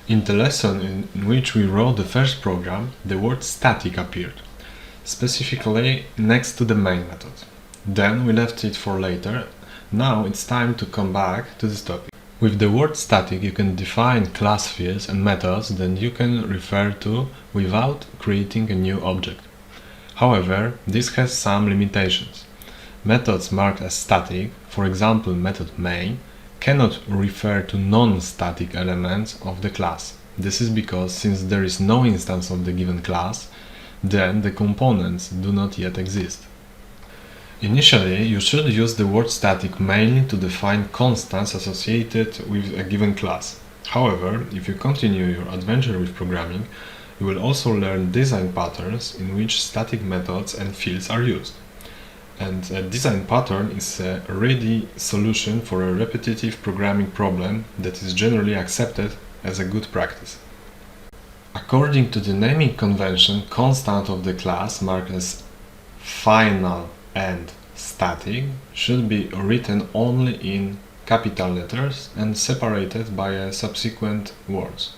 In the lesson in which we wrote the first program, the word static appeared, specifically next to the main method. Then we left it for later. Now it's time to come back to this topic. With the word static you can define class fields and methods that you can refer to without creating a new object. However, this has some limitations. Methods marked as static, for example method main, cannot refer to non-static elements of the class. This is because since there is no instance of the given class, then the components do not yet exist. Initially, you should use the word static mainly to define constants associated with a given class. However, if you continue your adventure with programming, you will also learn design patterns in which static methods and fields are used. And a design pattern is a ready solution for a repetitive programming problem that is generally accepted as a good practice. According to the naming convention, constant of the class marked as final and static should be written only in capital letters and separated by subsequent words.